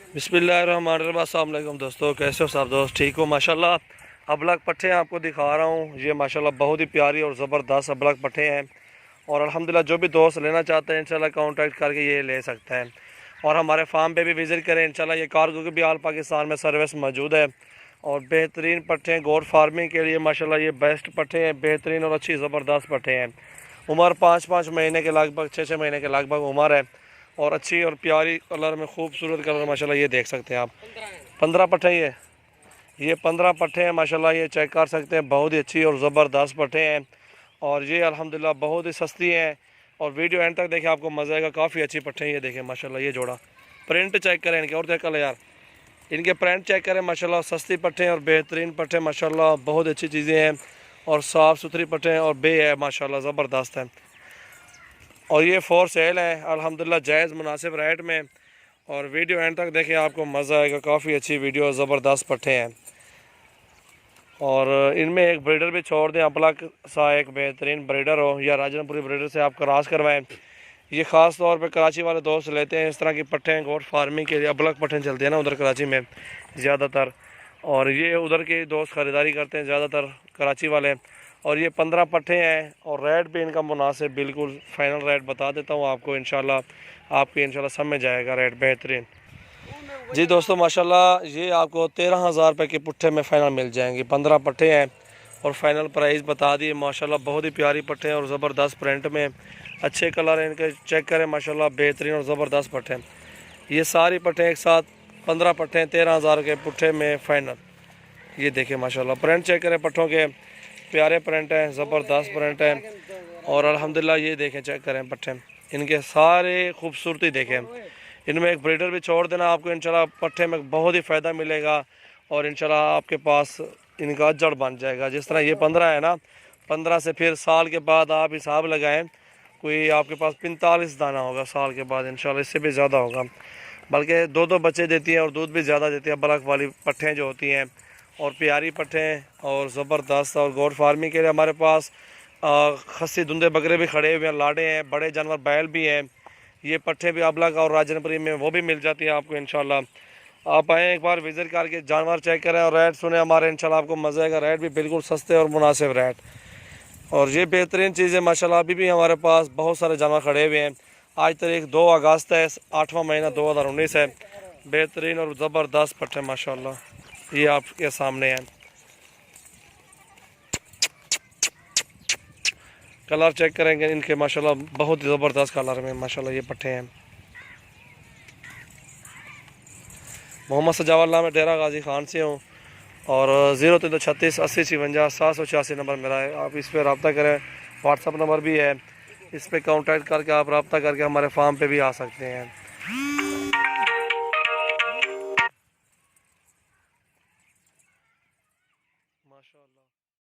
बिस्मिल्लाहिर्रहमानिर्रहीम। अस्सलाम वालेकुम दोस्तों, कैसे हो सब दोस्त? ठीक हो माशाल्लाह। अबलग पट्ठे आपको दिखा रहा हूँ। ये माशाल्लाह बहुत ही प्यारी और ज़बरदस्त अबलग पट्ठे हैं और अल्हम्दुलिल्लाह जो भी दोस्त लेना चाहते हैं इंशाल्लाह कांटेक्ट करके ये ले सकते हैं और हमारे फार्म पे भी विज़िट करें इंशाल्लाह। ये कार्गो की भी आल पाकिस्तान में सर्विस मौजूद है और बेहतरीन पट्ठे हैं गोट फार्मिंग के लिए। माशाल्लाह ये बेस्ट पट्ठे हैं, बेहतरीन और अच्छी ज़बरदस्त पट्ठे हैं। उम्र 5-5 महीने के लगभग, 6-6 महीने के लगभग उम्र है और अच्छी और प्यारी कलर में खूबसूरत कलर माशाल्लाह ये देख सकते हैं आप। 15 पट्ठे ये 15 पट्ठे हैं माशाल्लाह। ये चेक कर सकते हैं, बहुत ही अच्छी और ज़बरदस्त पट्ठे हैं और ये अल्हम्दुलिल्लाह बहुत ही सस्ती हैं और वीडियो एंड तक देखें, आपको मज़ा आएगा। काफ़ी अच्छी पट्ठे हैं ये देखें माशाल्लाह। ये जोड़ा प्रिंट चेक करें इनके, और चेक करें यार, इनके प्रिंट चेक करें माशाल्लाह। सस्ती पट्ठे हैं और बेहतरीन पट्ठे माशाल्लाह, बहुत अच्छी चीज़ें हैं और साफ़ सुथरी पट्ठे हैं और बे है माशाल्लाह, ज़बरदस्त हैं। और ये फॉर सेल है अल्हम्दुलिल्लाह, जायज़ मुनासिब रेट में। और वीडियो एंड तक देखें, आपको मज़ा आएगा। काफ़ी अच्छी वीडियो, ज़बरदस्त पट्ठे हैं और इनमें एक ब्रीडर भी छोड़ दें, अपलग सा एक बेहतरीन ब्रीडर हो या राजनपुरी ब्रीडर से आप क्रॉस करवाएं। ये ख़ास तौर पे कराची वाले दोस्त लेते हैं इस तरह की पट्ठे हैं गोट फार्मिंग के लिए। अपलग पट्ठे चलते हैं ना उधर कराची में ज़्यादातर, और ये उधर के दोस्त ख़रीदारी करते हैं ज़्यादातर कराची वाले। और ये 15 पट्ठे हैं और रेट भी इनका मुनासिब, बिल्कुल फ़ाइनल रेट बता देता हूँ आपको इंशाल्लाह। आपके इंशाल्लाह समझ जाएगा रेट बेहतरीन। जी दोस्तों माशाल्लाह, ये आपको 13,000 रुपये के पुट्ठे में फ़ाइनल मिल जाएंगे। 15 पट्ठे हैं और फाइनल प्राइस बता दिए माशाल्लाह। बहुत ही प्यारी पट्ठे हैं और ज़बरदस्त प्रिंट में, अच्छे कलर हैं इनके, चेक करें माशाल्लाह, बेहतरीन और ज़बरदस्त पट्ठे हैं। ये सारी पट्ठे एक साथ 15 पट्ठे हैं 13,000 के पुट्ठे में फ़ाइनल। ये देखें माशाल्लाह, प्रिंट चेक करें पट्ठों के, प्यारे प्रिंट हैं, ज़बरदस्त प्रिंट हैं और अल्हम्दुलिल्लाह ये देखें, चेक करें पट्ठे इनके सारे खूबसूरती देखें। इनमें एक ब्रीडर भी छोड़ देना आपको इंशाल्लाह, पट्ठे में बहुत ही फ़ायदा मिलेगा और इंशाल्लाह आपके पास इनका जड़ बन जाएगा। जिस तरह ये 15 है ना, 15 से फिर साल के बाद आप हिसाब लगाएं, कोई आपके पास 45 दाना होगा साल के बाद इंशाल्लाह, इससे भी ज़्यादा होगा। बल्कि 2-2 बच्चे देती हैं और दूध भी ज़्यादा देती है बलक वाली पट्ठें जो होती हैं, और प्यारी पट्ठें और ज़बरदस्त। और गोट फार्मिंग के लिए हमारे पास खस्सी धुंधे बकरे भी खड़े हुए हैं, लाड़े हैं, बड़े जानवर बैल भी हैं। ये पट्ठे भी अबलग और राजनपुरी में वो भी मिल जाती है आपको इंशाल्लाह। आप आएँ एक बार विज़िट करके जानवर चेक करें और रेट सुने हमारे, इंशाल्लाह आपको मज़ा आएगा। रेट भी बिल्कुल सस्ते और मुनासिब रेट। और ये बेहतरीन चीज़ें माशाल्लाह, अभी भी हमारे पास बहुत सारे जानवर खड़े हुए हैं। आज तारीख 2 अगस्त है, 8वां महीना 2019 है। बेहतरीन और ज़बरदस्त पट्ठे माशाल्लाह, ये आपके सामने हैं। कलर चेक करेंगे इनके माशाल्लाह, बहुत ही ज़बरदस्त कलर में माशाल्लाह ये पट्ठे हैं। मोहम्मद सजावल नाम है, डेरा गाजी खान से हूँ और 0336 80 56 786 नंबर मेरा है। आप इस पर रब्ता करें, व्हाट्सअप नंबर भी है, इस पर कांटेक्ट करके आप रब्ता करके हमारे फार्म पे भी आ सकते हैं।